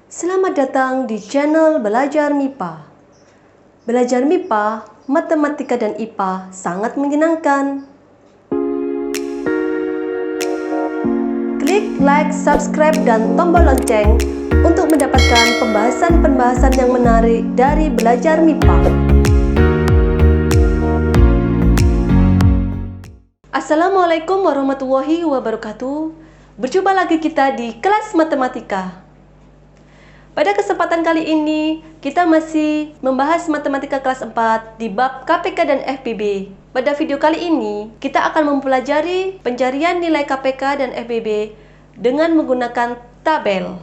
Selamat datang di channel Belajar MIPA. Belajar MIPA, matematika dan IPA sangat menyenangkan. Klik like, subscribe, dan tombol lonceng untuk mendapatkan pembahasan-pembahasan yang menarik dari Belajar MIPA. Assalamualaikum warahmatullahi wabarakatuh. Berjumpa lagi kita di kelas matematika. Pada kesempatan kali ini, kita masih membahas matematika kelas 4 di bab KPK dan FPB. Pada video kali ini, kita akan mempelajari pencarian nilai KPK dan FPB dengan menggunakan tabel.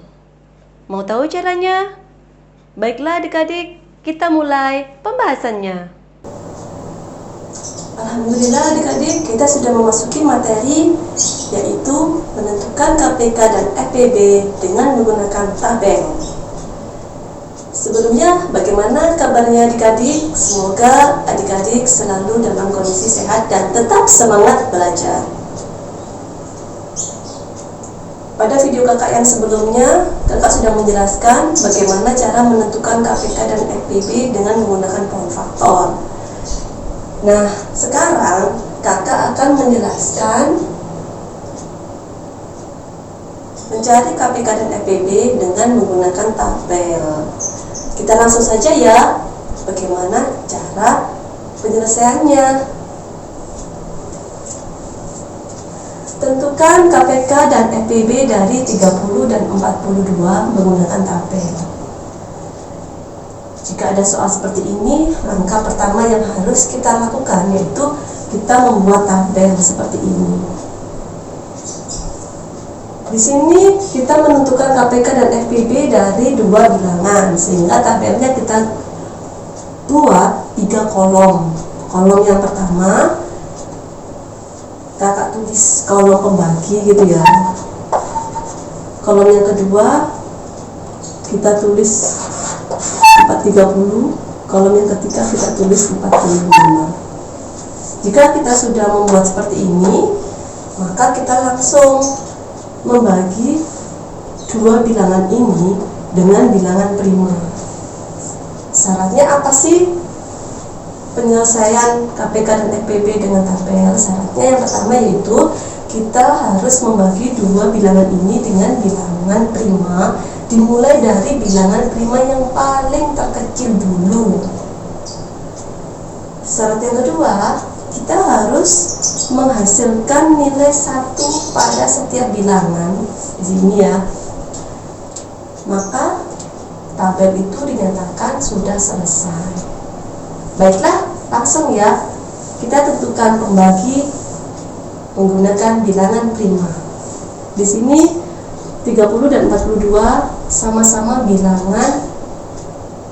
Mau tahu caranya? Baiklah adik-adik, kita mulai pembahasannya. Alhamdulillah adik-adik, kita sudah memasuki materi yaitu menentukan KPK dan FPB dengan menggunakan tabel. Sebelumnya, bagaimana kabarnya adik-adik? Semoga adik-adik selalu dalam kondisi sehat dan tetap semangat belajar. Pada video kakak yang sebelumnya, kakak sudah menjelaskan bagaimana cara menentukan KPK dan FPB dengan menggunakan pola faktor. Nah, sekarang kakak akan menjelaskan mencari KPK dan FPB dengan menggunakan tabel. Kita langsung saja ya, bagaimana cara penyelesaiannya. Tentukan KPK dan FPB dari 30 dan 42 menggunakan tabel. Jika ada soal seperti ini, langkah pertama yang harus kita lakukan yaitu kita membuat tabel seperti ini. Di sini kita menentukan KPK dan FPB dari dua bilangan, sehingga tabelnya kita buat 3 kolom. Kolom yang pertama kakak tulis kolom pembagi gitu ya. Kolom yang kedua kita tulis 430, kolom yang ketiga kita tulis 45. Jika kita sudah membuat seperti ini, maka kita langsung membagi dua bilangan ini dengan bilangan prima. Syaratnya apa sih penyelesaian KPK dan FPB dengan tabel? Syaratnya yang pertama yaitu kita harus membagi dua bilangan ini dengan bilangan prima, dimulai dari bilangan prima yang paling terkecil dulu. Syarat yang kedua, kita harus menghasilkan nilai 1 pada setiap bilangan di sini ya. Maka tabel itu dinyatakan sudah selesai. Baiklah, langsung ya kita tentukan pembagi menggunakan bilangan prima. Di sini 30 dan 42 sama-sama bilangan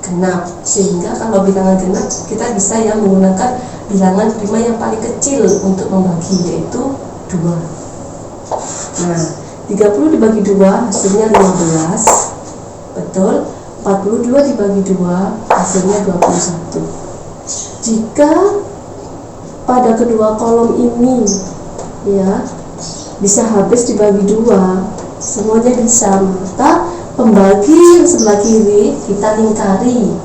genap, sehingga kalau bilangan genap kita bisa ya menggunakan bilangan prima yang paling kecil untuk membagi, yaitu 2. Nah, 30 dibagi 2 hasilnya 15. Betul, 42 dibagi 2 hasilnya 21. Jika pada kedua kolom ini ya bisa habis dibagi 2, semuanya bisa, maka pembagi yang sebelah kiri kita lingkari.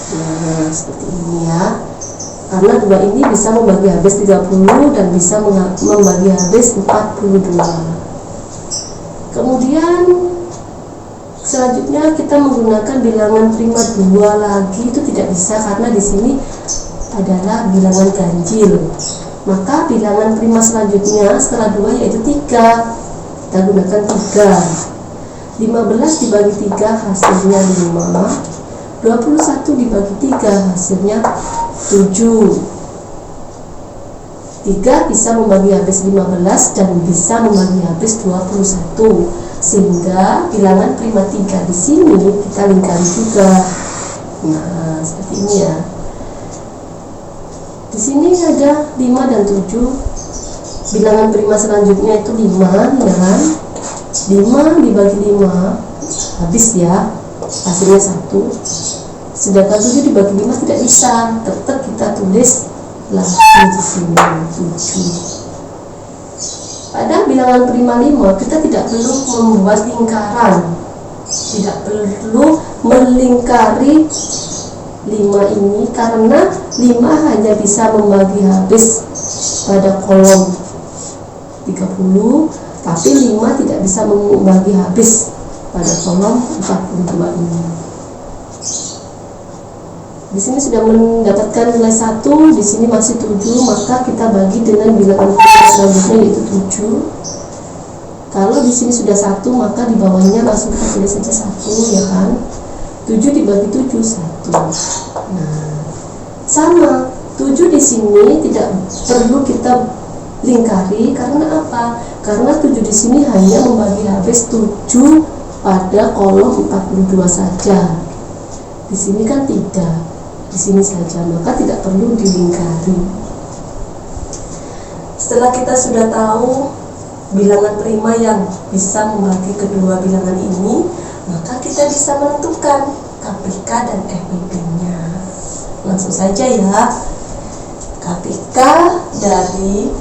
Nah, seperti ini ya. Karena 2 ini bisa membagi habis 30 dan bisa membagi habis 42. Kemudian selanjutnya kita menggunakan bilangan prima 2 lagi, itu tidak bisa karena di sini adalah bilangan ganjil. Maka bilangan prima selanjutnya setelah 2 yaitu 3. Kita gunakan 3. 15 dibagi 3 hasilnya 5. 21 dibagi 3 hasilnya 7. 3 bisa membagi habis 15 dan bisa membagi habis 21, sehingga bilangan prima 3 di sini kita lingkari juga. Nah, seperti ini ya. Di sini ada 5 dan 7. Bilangan prima selanjutnya itu 5 ya kan? 5 dibagi 5 habis ya, hasilnya 1. Sedangkan 7 dibagi 5 tidak bisa, tetap kita tulis lagi di sini 7. Pada bilangan prima 5 kita tidak perlu membuat lingkaran, Tidak perlu melingkari 5 ini karena 5 hanya bisa membagi habis pada kolom 30, tapi 5 tidak bisa membagi habis pada kolom 42 ini. Di sini sudah mendapatkan nilai 1, di sini masih 7, maka kita bagi dengan bilangan selanjutnya yaitu 7. Kalau di sini sudah 1, maka di bawahnya langsung kita tulis saja 1, ya kan? 7 dibagi 7, 1. Nah, sama 7 di sini tidak perlu kita lingkari karena apa? Karena 7 di sini hanya membagi habis 7 pada kolom 42 saja. Di sini kan tidak, di sini saja, maka tidak perlu dilingkari. Setelah kita sudah tahu bilangan prima yang bisa membagi kedua bilangan ini, maka kita bisa menentukan KPK dan FPP-nya. Langsung saja ya. KPK dari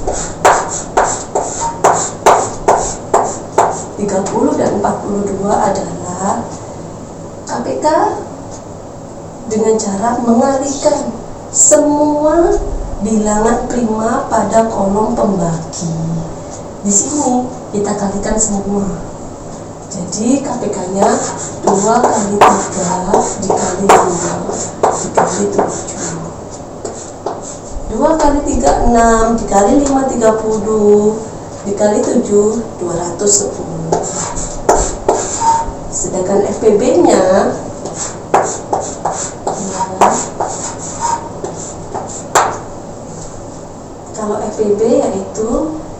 30 dan 42 adalah KPK dengan cara mengalihkan semua bilangan prima pada kolom pembagi. Di sini kita kalikan semua. Jadi KPK-nya 2 kali 3 dikali 2 dikali 7. 2 kali 3 6 dikali 5 30 dikali 7 210. Sedangkan FPB-nya kalau FPB yaitu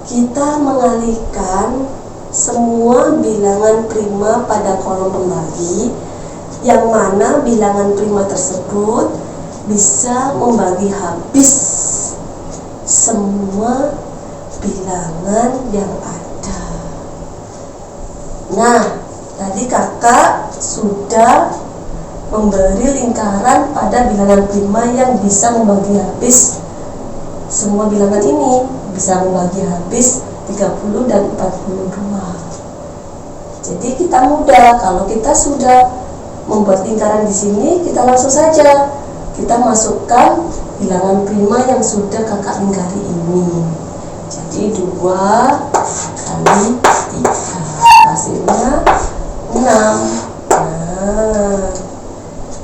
kita mengalihkan semua bilangan prima pada kolom pembagi, yang mana bilangan prima tersebut bisa membagi habis semua bilangan yang ada. Nah, tadi kakak sudah memberi lingkaran pada bilangan prima yang bisa membagi habis semua bilangan ini, bisa membagi habis 30 dan 42. Jadi kita mudah, kalau kita sudah membuat lingkaran di sini, kita langsung saja kita masukkan bilangan prima yang sudah kakak lingkari ini. Jadi 2 kali 3 hasilnya 6. Nah,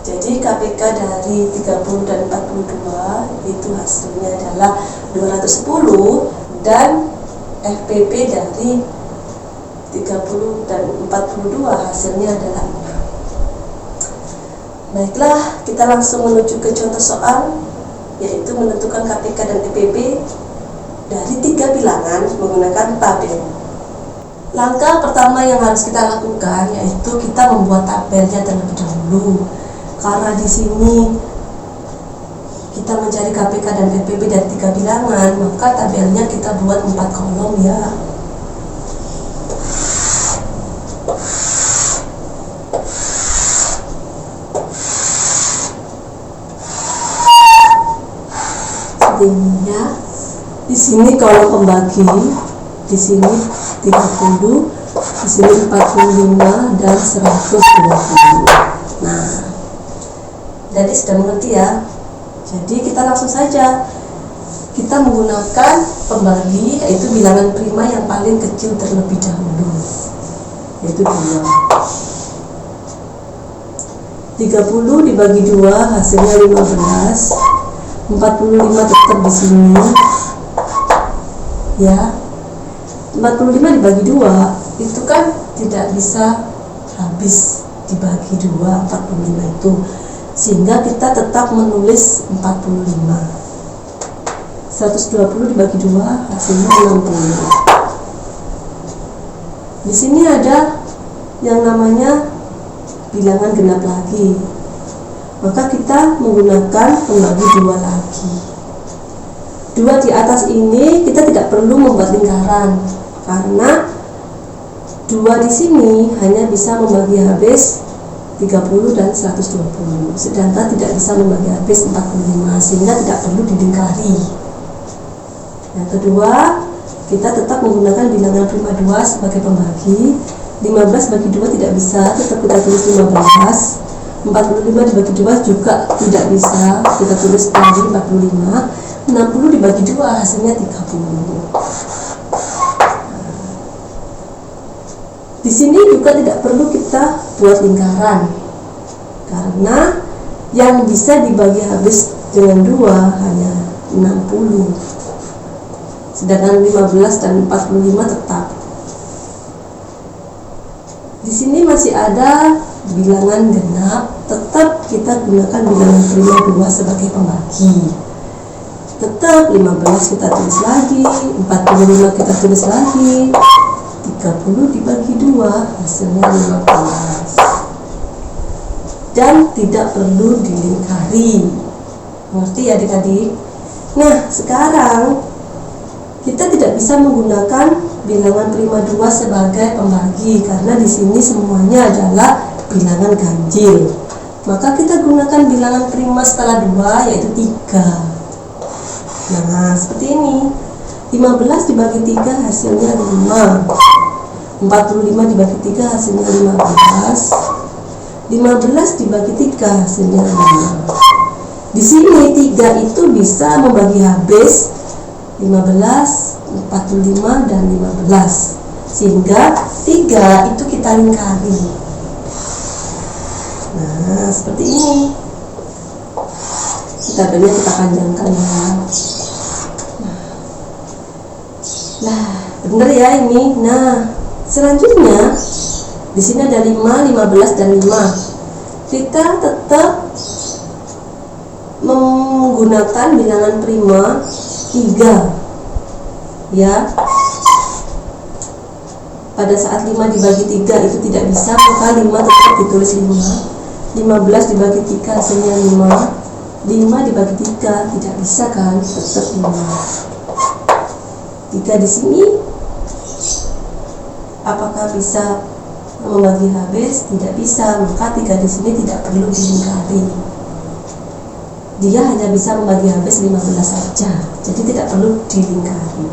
jadi KPK dari 30 dan 42 itu hasilnya adalah 210, dan FPP dari 30 dan 42 hasilnya adalah 6. Baiklah, kita langsung menuju ke contoh soal, yaitu menentukan KPK dan FPP dari 3 bilangan menggunakan tabel. Langkah pertama yang harus kita lakukan yaitu kita membuat tabelnya terlebih dahulu. Karena di sini kita mencari KPK dan FPP dari 3 bilangan, maka tabelnya kita buat 4 kolom ya. Sebenarnya di sini kolom pembagi, di sini 30, di sini 45 dan 120. Nah, jadi sudah mengerti ya. Jadi kita langsung saja kita menggunakan pembagi, yaitu bilangan prima yang paling kecil terlebih dahulu, yaitu 2. 30 dibagi 2 hasilnya 15. 45 tetap di sini ya. 45 dibagi 2 itu kan tidak bisa habis dibagi 2 45 itu, sehingga kita tetap menulis 45. 120 dibagi 2 hasilnya 60. Di sini ada yang namanya bilangan genap lagi, maka kita menggunakan pembagi 2 lagi. 2 di atas ini kita tidak perlu membuat lingkaran, karena 2 di sini hanya bisa membagi habis 30 dan 120, sedangkan tidak bisa membagi habis 45, sehingga tidak perlu dilingkari. Yang kedua, kita tetap menggunakan bilangan prima 2 sebagai pembagi, 15 bagi 2 tidak bisa, tetap kita tulis 15. 45 dibagi 2 juga tidak bisa, kita tulis lagi 45. 60 dibagi 2 hasilnya 30. Di sini juga tidak perlu kita buat lingkaran, karena yang bisa dibagi habis dengan 2 hanya 60. Sedangkan 15 dan 45 tetap. Di sini masih ada bilangan genap, tetap kita gunakan bilangan prima 2 sebagai pembagi. Tetap 15 kita tulis lagi, 45 kita tulis lagi, 30 dibagi 2 hasilnya 15. Dan tidak perlu dilingkari. Mengerti ya adik-adik? Nah, sekarang kita tidak bisa menggunakan bilangan prima 2 sebagai pembagi karena di sini semuanya adalah bilangan ganjil. Maka kita gunakan bilangan prima setelah 2 yaitu 3. Nah, seperti ini. 15 dibagi 3 hasilnya 5. 45 dibagi 3 hasilnya 15. 15 dibagi 3 hasilnya 5. Di sini 3 itu bisa membagi habis 15, 45 dan 15. Sehingga 3 itu kita lingkari. Nah, seperti ini. Tabelnya kita panjangkan ya. Nah, benar ya ini. Nah, selanjutnya di sini ada 5, 15 dan 5. Kita tetap menggunakan bilangan prima 3. Ya. Pada saat 5 dibagi 3 itu tidak bisa, maka 5 tetap ditulis 5. 15 dibagi 3 hasilnya 5. 5 dibagi 3 tidak bisa kan, tetap 5. 3 di sini apakah bisa membagi habis? Tidak bisa, maka 3 di sini tidak perlu dilingkari. Dia hanya bisa membagi habis 15 saja, jadi tidak perlu dilingkari.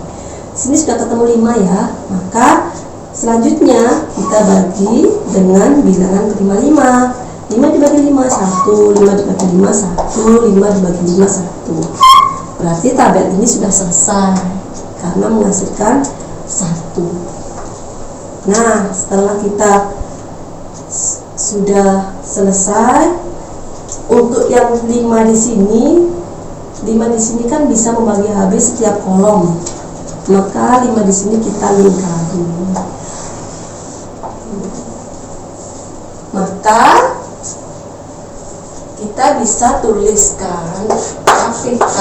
Sini sudah ketemu 5 ya, maka selanjutnya kita bagi dengan bilangan prima 5. 5 dibagi 5, 1. 5 dibagi 5, 1. 5 dibagi 5, 1. Berarti tabel ini sudah selesai karena menghasilkan 1. Nah, setelah kita sudah selesai, untuk yang 5 di sini, 5 di sini kan bisa membagi habis setiap kolom. Maka 5 di sini kita lingkari. Maka kita bisa tuliskan KPK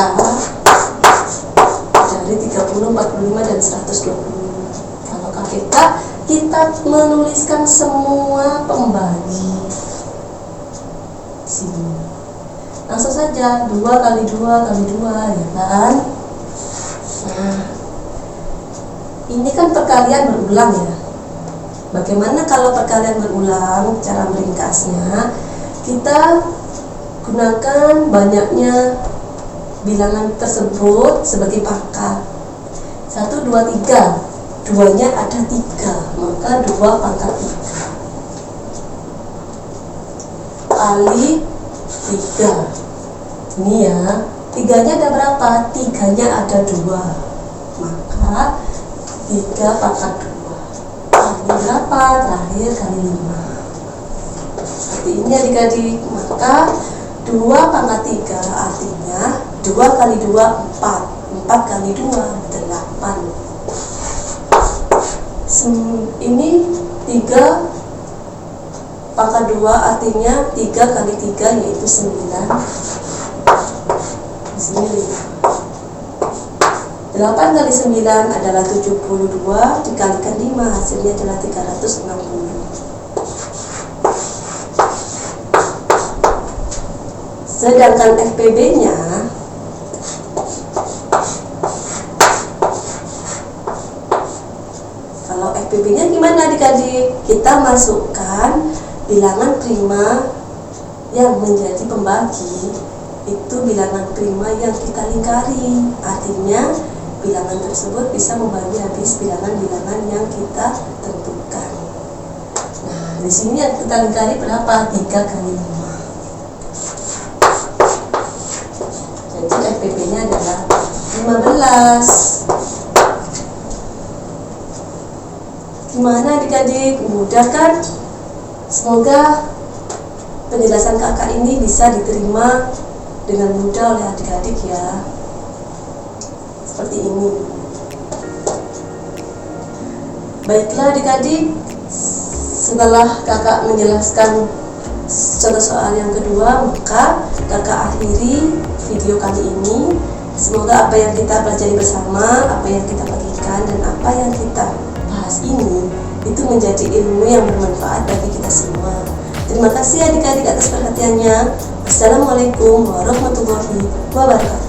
dari 30, 45 dan 120. Kalau KPK kita menuliskan semua pembagi sini. Langsung saja 2 kali 2 kali 2 ya kan. Nah, ini kan perkalian berulang ya. Bagaimana kalau perkalian berulang? Cara meringkasnya kita gunakan banyaknya bilangan tersebut sebagai pangkat. 1, 2, 3. 2-nya ada 3, maka 2 pangkat 3 kali 3. Ini ya, 3-nya ada berapa? 3-nya ada 2, maka 3 pangkat 2 kali berapa? Terakhir kali 5. Seperti ini adik-adik. Maka 2 pangkat 3 artinya 2 kali 2 4. 4 kali 2 8. Ini 3 pangkat 2 artinya 3 kali 3 yaitu 9. Di sini 5. 8 kali 9 adalah 72, dikalikan 5 hasilnya adalah 360. Sedangkan FPB-nya kalau FPB-nya gimana adik-adik? Kita masukkan bilangan prima yang menjadi pembagi, itu bilangan prima yang kita lingkari. Artinya bilangan tersebut bisa membagi habis bilangan-bilangan yang kita tentukan. di sini yang kita lingkari berapa? 3 kali 5. Jadi FPP-nya adalah 15. Gimana adik-adik? Mudah kan? Semoga penjelasan kakak ini bisa diterima dengan mudah oleh adik-adik ya. Seperti ini. Baiklah adik-adik, setelah kakak menjelaskan contoh soal yang kedua, maka kakak akhiri video kali ini. Semoga apa yang kita pelajari bersama, apa yang kita bagikan, dan apa yang kita bahas ini itu menjadi ilmu yang bermanfaat bagi kita semua. Terima kasih adik-adik atas perhatiannya. Assalamualaikum warahmatullahi wabarakatuh.